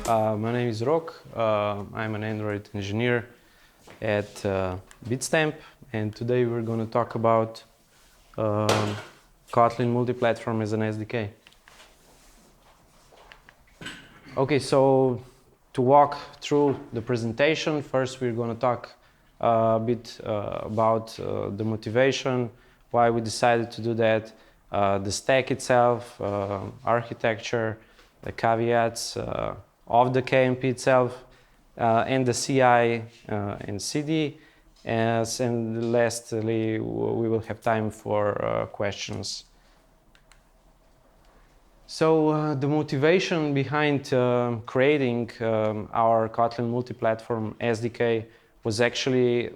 My name is Rok. I'm an Android engineer at Bitstamp, and today we're going to talk about Kotlin Multiplatform as an SDK. Okay, so to walk through the presentation, first we're going to talk a bit about the motivation, why we decided to do that, the stack itself, architecture, the caveats of the KMP itself, and the CI and CD. And lastly, we will have time for questions. So the motivation behind creating our Kotlin Multiplatform SDK was actually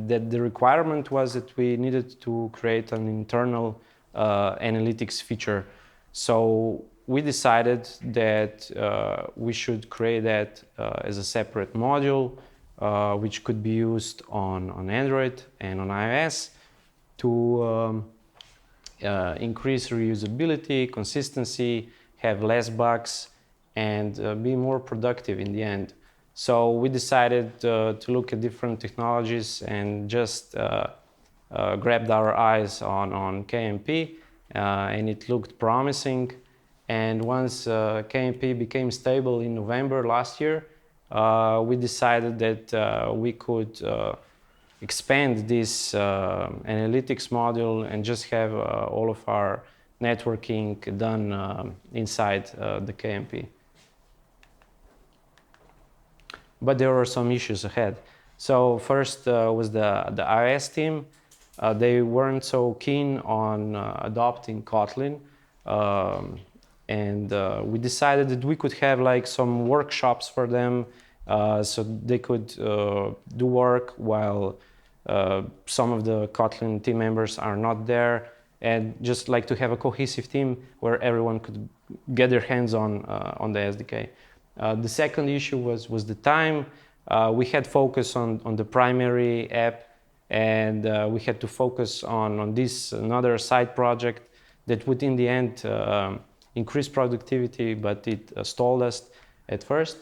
that the requirement was that we needed to create an internal analytics feature. So we decided that we should create that as a separate module, which could be used on Android and on iOS to increase reusability, consistency, have less bugs, and be more productive in the end. So we decided to look at different technologies and just grabbed our eyes on KMP, and it looked promising. And once KMP became stable in November last year, we decided that we could expand this analytics module and just have all of our networking done inside the KMP. But there were some issues ahead. So first was the iOS team. They weren't so keen on adopting Kotlin. And we decided that we could have like some workshops for them so they could do work while some of the Kotlin team members are not there, and just like to have a cohesive team where everyone could get their hands on the SDK. The second issue was the time. We had focus on the primary app, and we had to focus on this another side project that would in the end increase productivity, but it stalled us at first.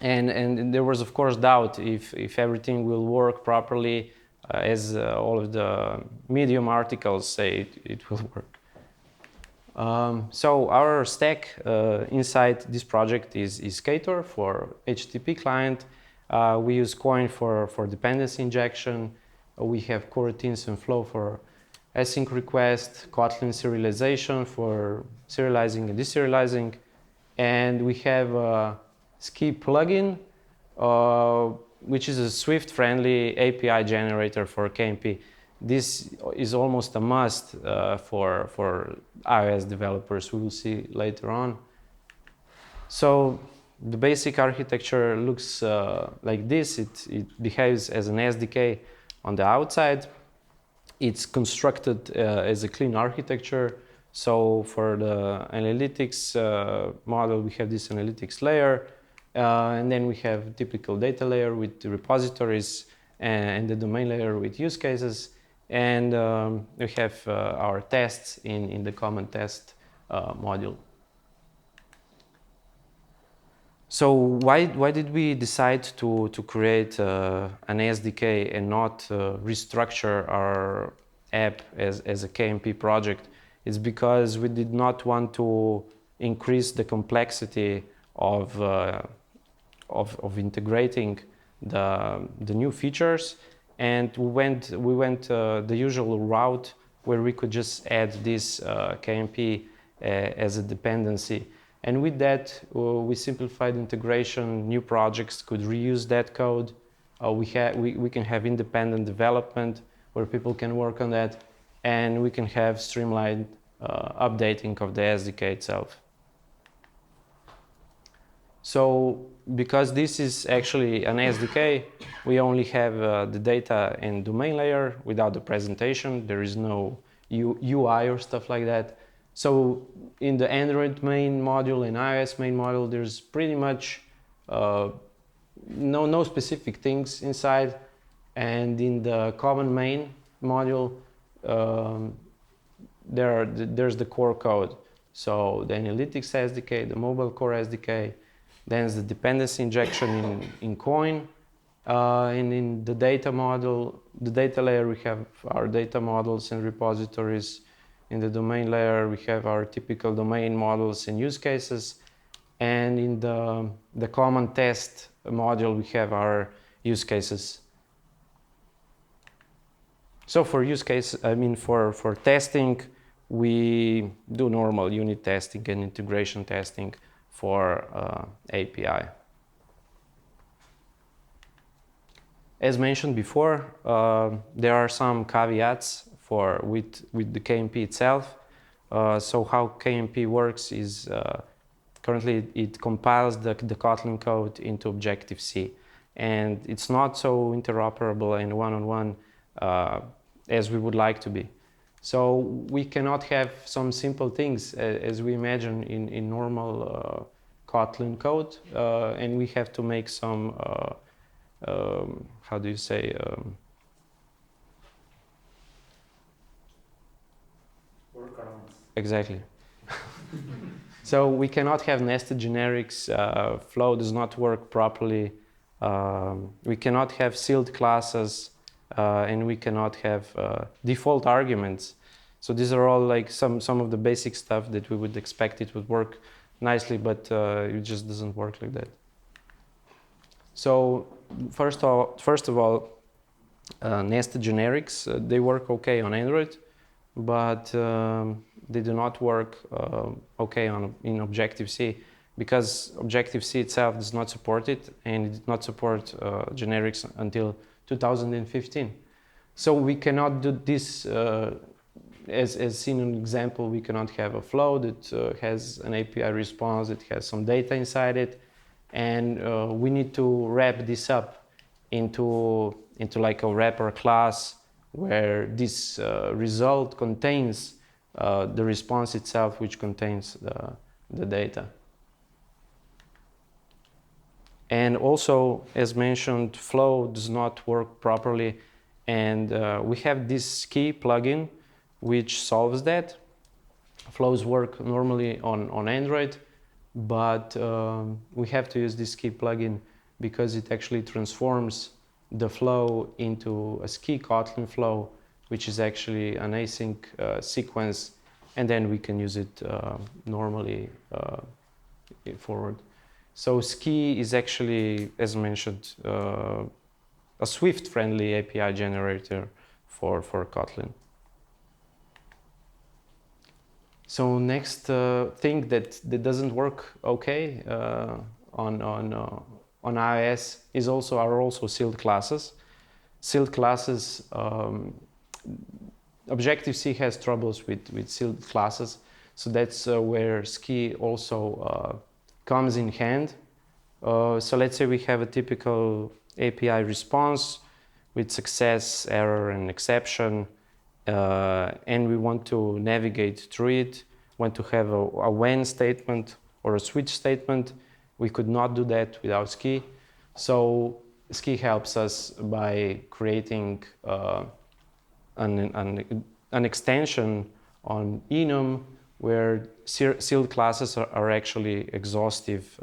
And there was, of course, doubt if everything will work properly, as all of the Medium articles say it will work. So our stack inside this project is Ktor for HTTP client. We use Coin for dependency injection. We have coroutines and flow for async request, Kotlin serialization for serializing and deserializing, and we have a Ski plugin, which is a Swift-friendly API generator for KMP. This is almost a must for iOS developers. We will see later on. So the basic architecture looks like this. It behaves as an SDK on the outside. It's constructed as a clean architecture. So for the analytics model, we have this analytics layer. And then we have typical data layer with the repositories and the domain layer with use cases. And we have our tests in the common test module. So why did we decide to create an SDK and not restructure our app as a KMP project? It's because we did not want to increase the complexity of integrating the new features, and we went the usual route where we could just add this KMP as a dependency. And with that, we simplified integration. New projects could reuse that code. We can have independent development where people can work on that, and we can have streamlined updating of the SDK itself. So because this is actually an SDK, we only have the data and domain layer without the presentation. There is no UI or stuff like that. So in the Android main module and iOS main module, there's pretty much no specific things inside. And in the common main module, there's the core code. So the analytics SDK, the mobile core SDK, Then the dependency injection in coin. And in the data model, the data layer, we have our data models and repositories. In the domain layer, we have our typical domain models and use cases. And in the common test module, we have our use cases. So for use case, for testing, we do normal unit testing and integration testing for API. As mentioned before, there are some caveats with the KMP itself. So how KMP works is currently it compiles the Kotlin code into Objective-C, and it's not so interoperable and one-on-one as we would like to be. So we cannot have some simple things as we imagine in normal Kotlin code, and we have to make some how do you say? Workarounds. Exactly. So we cannot have nested generics. Flow does not work properly. We cannot have sealed classes, and we cannot have default arguments. So these are all like some of the basic stuff that we would expect it would work nicely, but it just doesn't work like that. So first of all, nested generics, they work okay on Android, but they do not work okay in Objective-C, because Objective-C itself does not support it, and it did not support generics until 2015. So we cannot do this, as seen in an example, we cannot have a flow that has an API response, that has some data inside it, and we need to wrap this up into like a wrapper class where this result contains the response itself, which contains the data. And also, as mentioned, Flow does not work properly, and we have this key plugin which solves that. Flows work normally on Android, but we have to use this key plugin because it actually transforms the flow into a ski Kotlin flow, which is actually an async sequence, and then we can use it normally forward. So Ski is actually, as mentioned, a Swift-friendly API generator for Kotlin. So next thing that doesn't work okay on iOS are also sealed classes. Sealed classes, Objective-C has troubles with sealed classes, so that's where Ski also comes in hand. So let's say we have a typical API response with success, error, and exception, and we want to navigate through it, want to have a when statement or a switch statement. We could not do that without Ski. So Ski helps us by creating an extension on Enum where sealed classes are actually exhaustive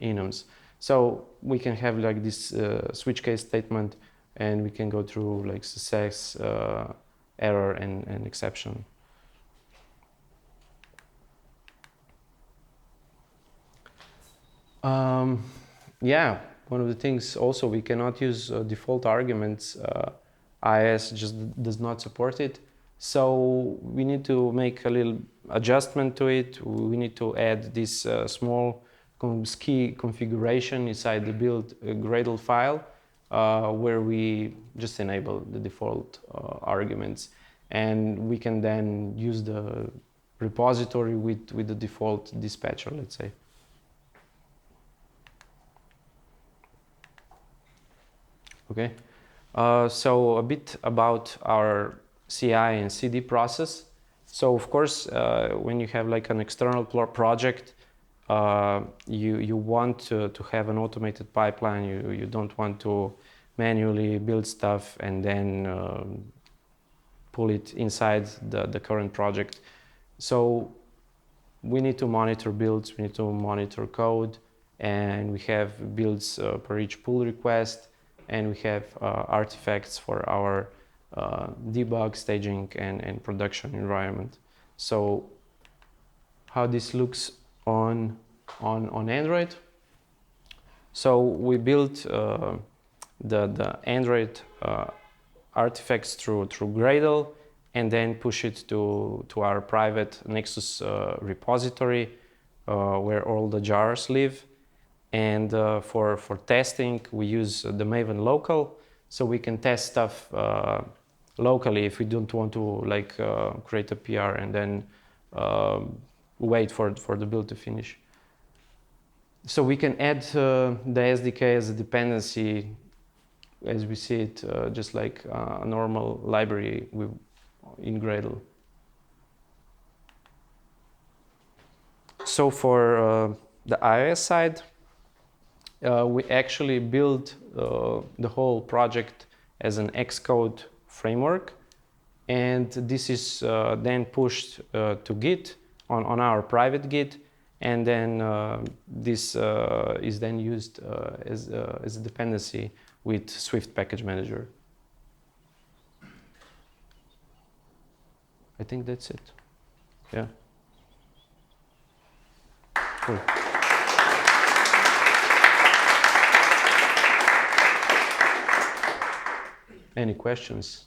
enums. So we can have like this switch case statement, and we can go through like success, error, and exception. Yeah, one of the things also, we cannot use default arguments. iOS just does not support it. So we need to make a little adjustment to it. We need to add this small Ski configuration inside the build Gradle file, where we just enable the default arguments. And we can then use the repository with the default dispatcher, let's say. Okay, so a bit about our CI and CD process. So of course, when you have like an external project, you want to have an automated pipeline. You don't want to manually build stuff and then pull it inside the current project. So we need to monitor builds, we need to monitor code, and we have builds per each pull request, and we have artifacts for our debug, staging, and production environment. So how this looks on Android. So we built the Android artifacts through Gradle, and then push it to our private Nexus repository where all the jars live. And for testing, we use the Maven local, so we can test stuff locally if we don't want to create a PR and then wait for the build to finish. So we can add the SDK as a dependency as we see it, just like a normal library in Gradle. So for the iOS side, we actually built the whole project as an Xcode framework, and this is then pushed to Git on our private Git, and then this is then used as a dependency with Swift Package Manager. I think that's it. Yeah. Cool. Any questions?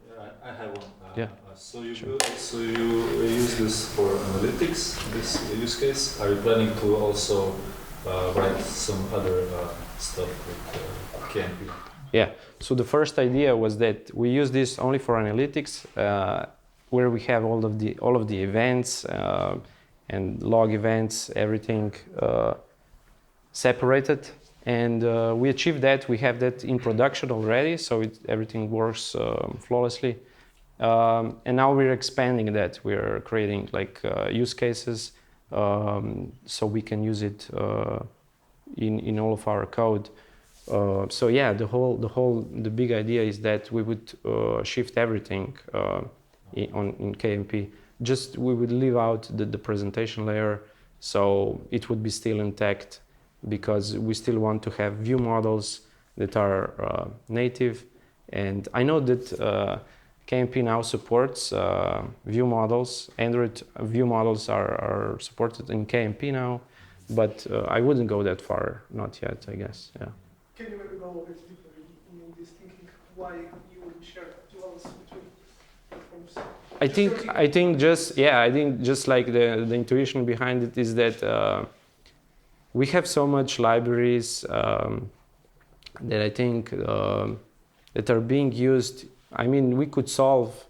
Yeah, I have one. Yeah. So you Sure. so you use this for analytics, this use case. Are you planning to also write some other stuff with KMP? Yeah. So the first idea was that we use this only for analytics, where we have all of the events and log events, everything separated. And we achieved that. We have that in production already, so everything works flawlessly. And now we're expanding that. We're creating use cases, so we can use it in all of our code. So yeah, the big idea is that we would shift everything in KMP. Just we would leave out the presentation layer, so it would be still intact, because we still want to have view models that are native. And I know that KMP now supports view models. Android view models are supported in KMP now, but I wouldn't go that far, not yet, I guess. Yeah. Can you maybe go a bit deeper in this thinking? Why you would share view models between platforms? I think just like the intuition behind it is that we have so much libraries that I think that are being used. I mean, we could solve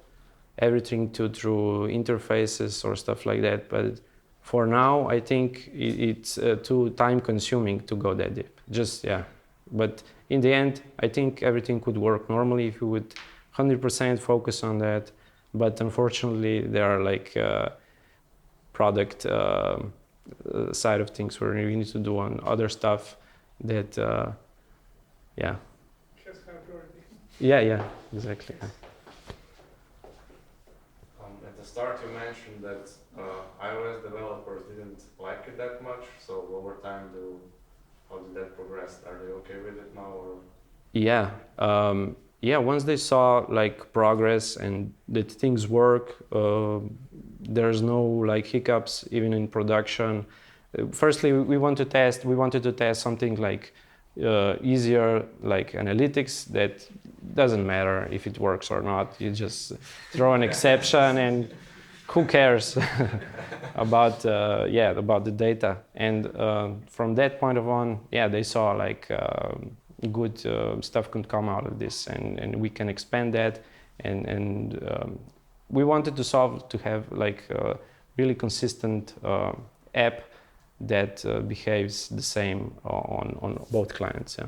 everything through interfaces or stuff like that, but for now, I think it's too time-consuming to go that deep. But in the end, I think everything could work normally if we would 100% focus on that. But unfortunately, there are product side of things where we need to do on other stuff that, yeah. Just have priority. Yeah, exactly. At the start, you mentioned that iOS developers didn't like it that much. So over time, how did that progress? Are they okay with it now, or? Yeah. Once they saw progress and that things work, there's no hiccups even in production. Firstly, we wanted to test something easier, like analytics, that doesn't matter if it works or not. You just throw an exception and who cares about the data. And from that point on, they saw good stuff could come out of this, and we can expand that. And we wanted to have a really consistent app that behaves the same on both clients. Yeah.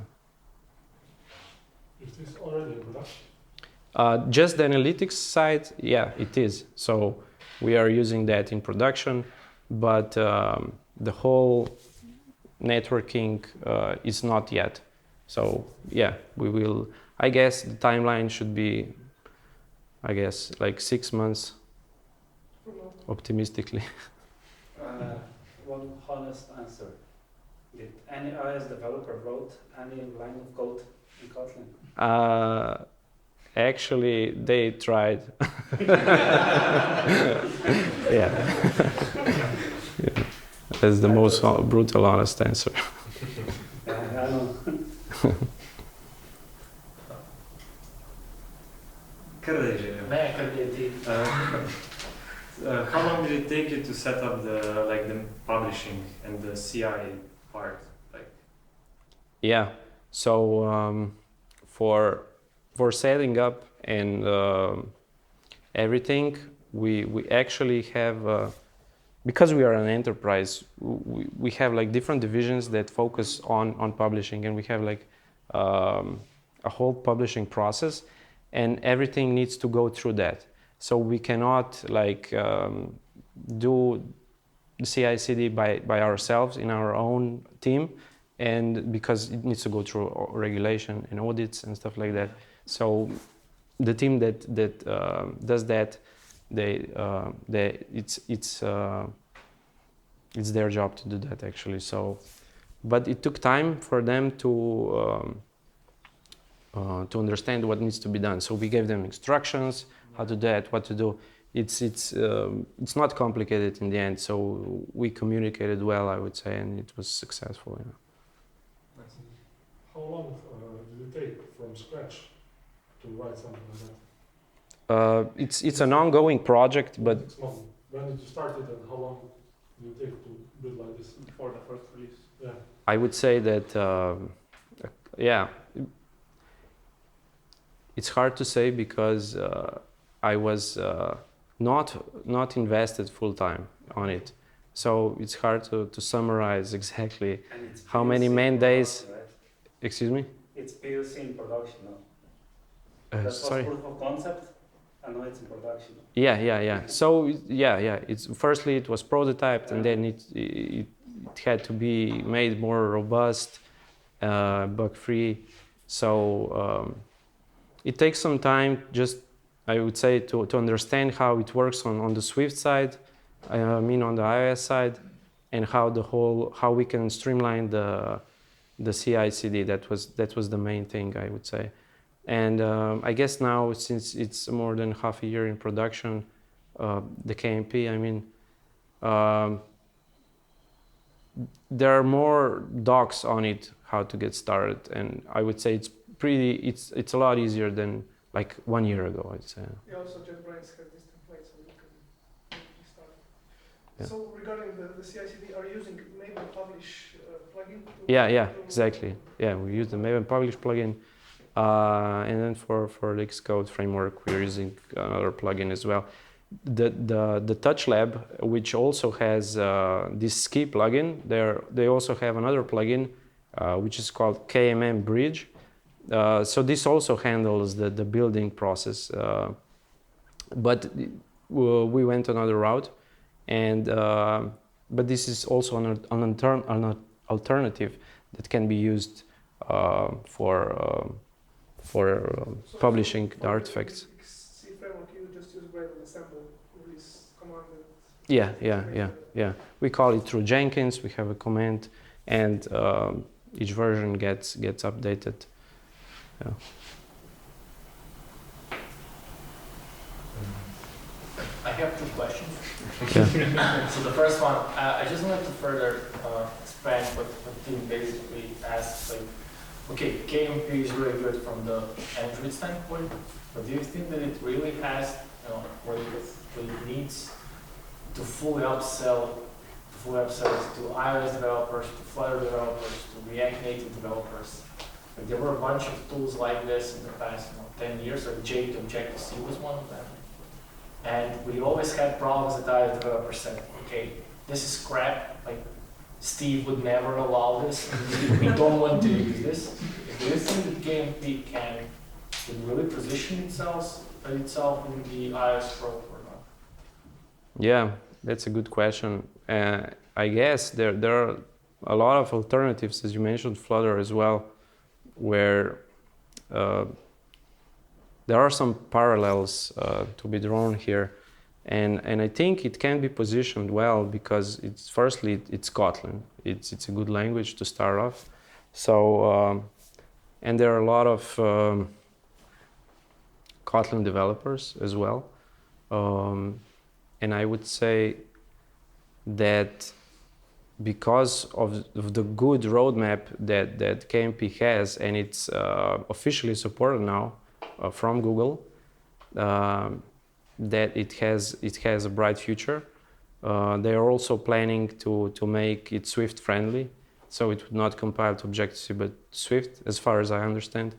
Is this already in production? Just the analytics side, yeah, it is. So we are using that in production, but the whole networking is not yet. So yeah, we will. I guess the timeline should be, 6 months, optimistically. one honest answer. Did any iOS developer wrote any line of code in Kotlin? Actually, they tried. Yeah. Yeah. That's the most brutal, honest answer. I know. How long did it take you to set up the publishing and the CI part? Yeah. So for setting up and everything, we actually have because we are an enterprise, we have like different divisions that focus on publishing, and we have like a whole publishing process, and everything needs to go through that. So we cannot like do the CI/CD by ourselves in our own team, and because it needs to go through regulation and audits and stuff like that. So the team that does that, it's their job to do that actually. So, but it took time for them to understand what needs to be done. So we gave them instructions how to do that, what to do. It's not complicated in the end. So we communicated well, I would say, and it was successful. Yeah. How long did it take from scratch to write something like that? It's an ongoing project, but when did you start it, and how long did it take to build like this for the first release? Yeah. I would say that it's hard to say because I was not invested full time on it, so it's hard to summarize exactly how many man days. Right? Excuse me? It's POC in production now. That Sorry. was proof of concept, and now it's in production. Yeah. So it's firstly it was prototyped, and then it had to be made more robust, bug free. So it takes some time, just I would say, to understand how it works on the Swift side, I mean on the iOS side, and how we can streamline the CI/CD. That was the main thing, I would say. And I guess now, since it's more than half a year in production, the KMP, I mean, there are more docs on it how to get started, and I would say it's a lot easier than like 1 year ago, I'd say. Yeah, also JetBrains have this template, so you can start. Yeah. So regarding the CI/CD, are you using Maven Publish plugin? Yeah, exactly. Yeah, we use the Maven Publish plugin, and then for the Xcode framework, we're using another plugin as well. The Touch Lab, which also has this ski plugin, they also have another plugin which is called KMM Bridge. So this also handles the building process, but we went another route, and but this is also an alternative that can be used for publishing the artifacts. C framework, you just use grab and assemble release command. Yeah. We call it through Jenkins. We have a command, and each version gets updated. Yeah. I have two questions. Yeah. So the first one, I just wanted to further expand what Tim basically asked. Like, okay, KMP is really good from the Android standpoint, but do you think that it really has, what it needs to fully upsell to iOS developers, to Flutter developers, to React Native developers? Like, there were a bunch of tools like this in the past 10 years, like J to Objective-C was one of them. And we always had problems that iOS developers said, okay, this is crap, like Steve would never allow this, we don't want to use this. Do you think that KMP can really position itself in the iOS world or not? Yeah, that's a good question. I guess there are a lot of alternatives, as you mentioned, Flutter as well, where there are some parallels to be drawn here, And I think it can be positioned well because it's firstly it's Kotlin. It's a good language to start off. So and there are a lot of Kotlin developers as well. And I would say that because of the good roadmap that KMP has, and it's officially supported now from Google, that it has a bright future. They are also planning to make it Swift friendly, so it would not compile to Objective-C but Swift, as far as I understand.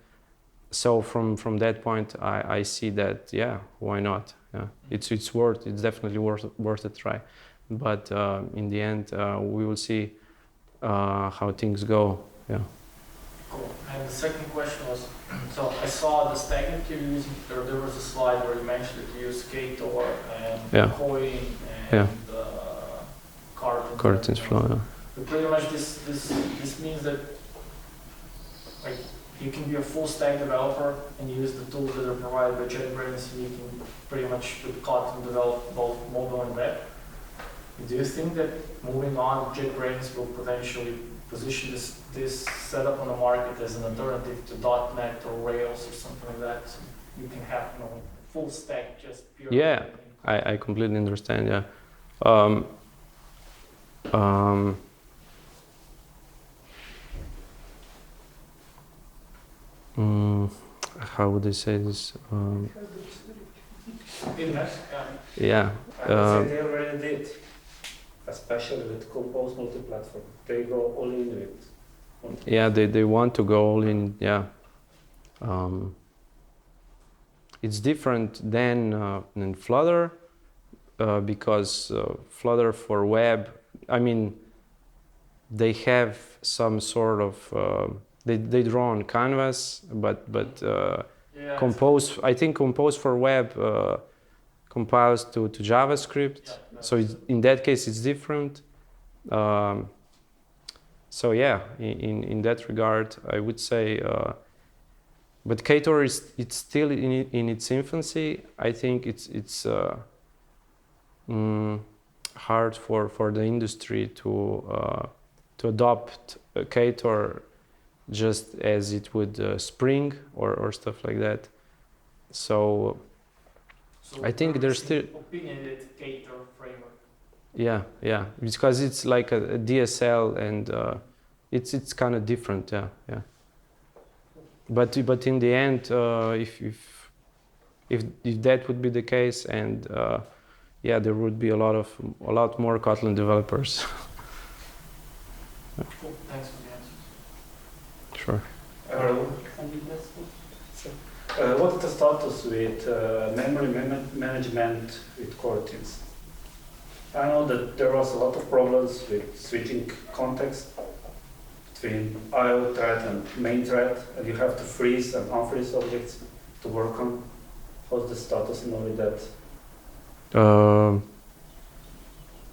So from that point, I see that why not? Yeah, it's definitely worth a try. But in the end, we will see how things go. Yeah. Cool. And the second question was, so I saw the stack that you're using. There was a slide where you mentioned that you use Ktor and Coin and Cartons Flow. Yeah. But pretty much this means that like you can be a full stack developer and use the tools that are provided by JetBrains, and you can pretty much with Kotlin develop both mobile and web. Do you think that moving on, JetBrains will potentially position this setup on the market as an alternative to .NET or Rails or something like that? So you can have full stack just pure. Yeah, I completely understand. Yeah. How would I say this? Yeah. They already did, especially with Compose Multiplatform. They go all in with. Yeah, they want to go all in. Yeah. It's different than Flutter because Flutter for web, I mean, they have some sort of they draw on canvas, but Compose, I think Compose for web compiles to JavaScript, so in that case it's different. So yeah, in that regard, I would say, but Ktor it's still in its infancy. I think it's hard for the industry to adopt Ktor just as it would Spring or stuff like that. So I think there's still opinionated Ktor framework. Yeah, because it's like a DSL and it's kind of different. Yeah. But in the end, if that would be the case, and there would be a lot more Kotlin developers. Cool. Thanks for the answers. Sure. What is the status with memory management with coroutines? I know that there was a lot of problems with switching context between IO thread and main thread, and you have to freeze and unfreeze objects to work on. What's the status now with that?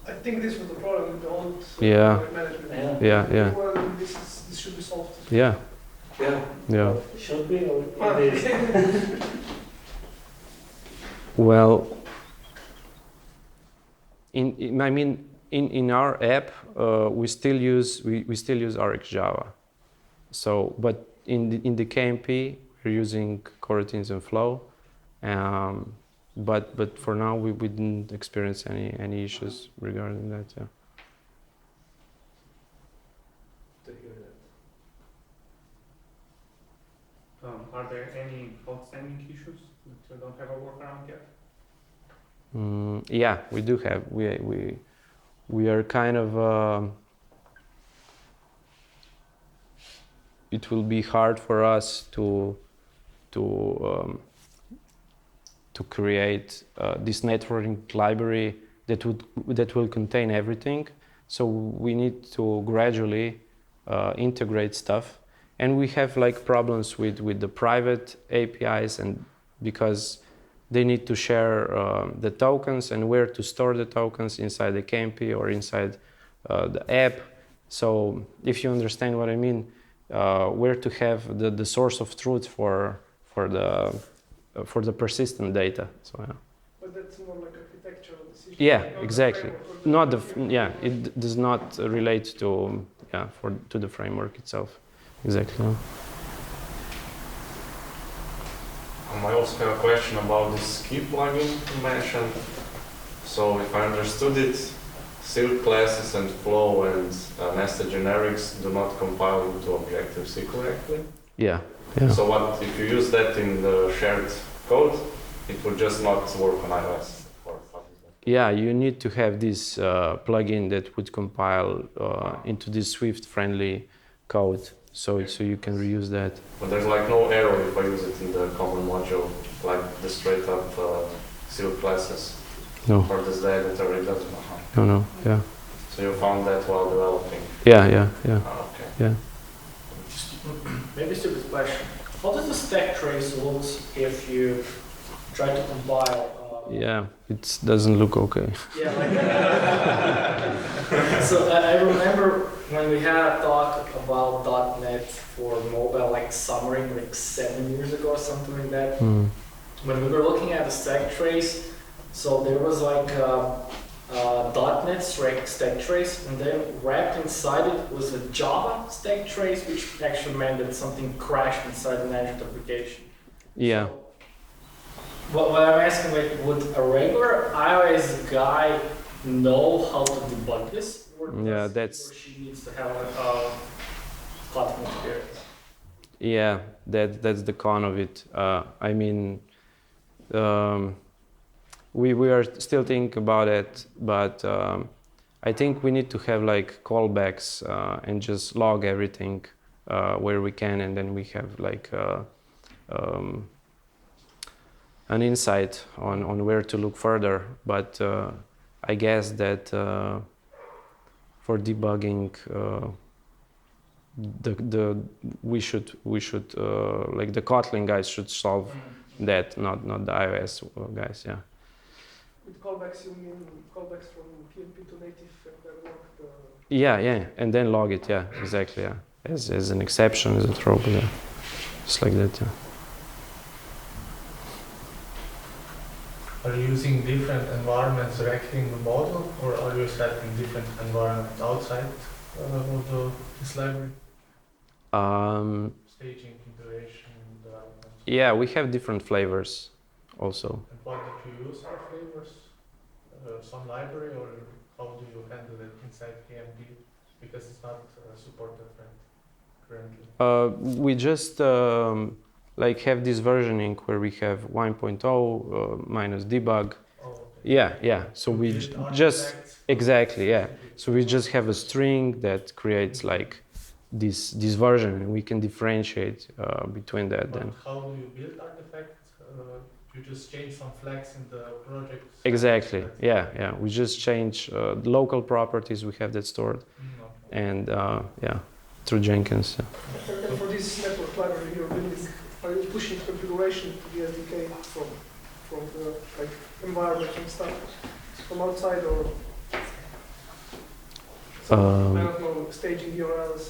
I think this was the problem with the old Yeah. management. Yeah. Well, this should be solved. Yeah. Should be or Well, Well, in our app, we still use RxJava. So, but in the KMP, we're using coroutines and Flow. But for now, we didn't experience any issues regarding that. Yeah. Are there any outstanding issues that you don't have a workaround yet? Yeah, we do have. We are kind of. It will be hard for us to create this networking library that will contain everything. So we need to gradually integrate stuff. And we have like problems with the private APIs, and because they need to share the tokens and where to store the tokens inside the KMP or inside the app. So if you understand what I mean, where to have the source of truth for the persistent data. So yeah. But that's more like architecture Yeah, Not the exactly. framework or the Not the document. yeah. It does not relate to to the framework itself. Exactly. I also have a question about this key plugin you mentioned. So if I understood it, Silk classes and flow and nested generics do not compile into Objective-C correctly. Yeah. Yeah. So what if you use that in the shared code, it would just not work on iOS? Or what is that? Yeah, you need to have this plugin that would compile into this Swift-friendly code, so you can reuse that. But there's like no error if I use it in the common module, like the straight up Silk classes. No, Or does the editor it doesn't? no, yeah, So you found that while developing? yeah. Ah, okay. Yeah. Maybe stupid question. How does the stack trace look if you try to compile? Yeah, it doesn't look okay. Yeah, like so I remember when we had a talk about .NET for mobile, like Summering, like 7 years ago or something like that. Mm. When we were looking at the stack trace, so there was like .NET stack trace, and then wrapped inside it was a Java stack trace, which actually meant that something crashed inside an Android application. Yeah. So, what I'm asking, like, would a regular iOS guy know how to debug this? Or Yeah, does he or she needs to have a Kotlin experience? Yeah, that's the con of it. I mean, we are still thinking about it, but I think we need to have like callbacks and just log everything where we can, and then we have like an insight on where to look further. But I guess that for debugging, we should like the Kotlin guys should solve that, not the iOS guys. Yeah. With callbacks, you mean callbacks from PNP to native and then log the... Yeah, and then log it. Yeah, exactly. Yeah, as an exception, as a throw. Yeah, just like that. Yeah. Are you using different environments directly in the model, or are you setting different environments outside of this library? Staging, configuration, development. Yeah, we have different flavors also. And what did you use for flavors? Some library, or how do you handle it inside KMP? Because it's not supported currently. We just like have this versioning where we have 1.0 minus debug. Oh, okay. Yeah. So we just exactly, yeah. So we just have a string that creates like this version, and we can differentiate between that. But Then how do you build artifacts? You just change some flags in the project. exactly, yeah. We just change the local properties we have that stored, Okay. and through Jenkins. Yeah. And for this network library you're building, are you pushing configuration to the SDK from the like environment and stuff from outside, or I don't know, staging URLs,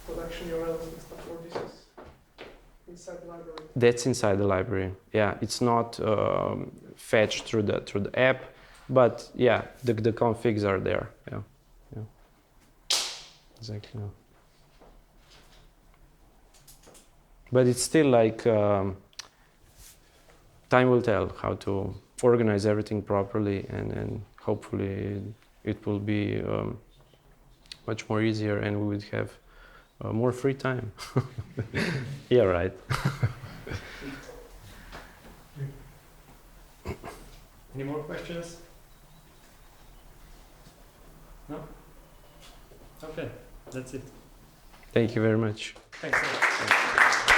production URLs and stuff, or this is inside the library? That's inside the library. Yeah, it's not fetched through the app, but yeah, the configs are there. Yeah. Exactly. But it's still like time will tell how to organize everything properly, and hopefully it will be much more easier, and we would have more free time. Yeah, right. Any more questions? No? Okay, that's it. Thank you very much. Thanks a lot.